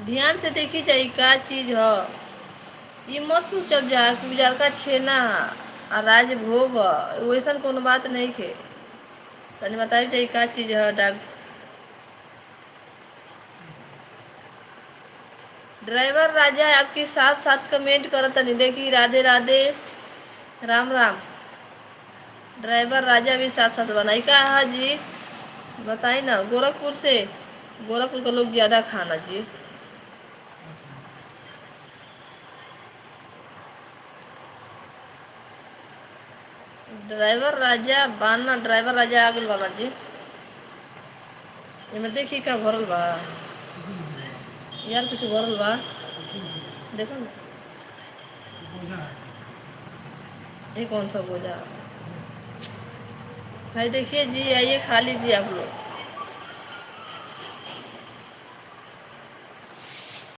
ध्यान से देखी जाई का चीज ह। ई मत सोचब जा कि उजरका छेना आ राजभोग वैसन कोनो बात नइखे। तनि बताई जाई का चीज ह ड्राइवर राजा आपके साथ साथ कमेंट करतनी देखी राधे राधे राम राम। ड्राइवर राजा भी साथ साथ बनाई का है जी। बताई ना गोरखपुर से। गोरखपुर का लोग ज़्यादा खाना जी। ड्राइवर राजा बाना ड्राइवर राजा आ गइल बाना जी। एमे देखी का भरल बा। यार कुछ भरल बा देखो ना। ये कौन सा बोझा। भाई देखिए जी आइए खा लीजिए आप लोग।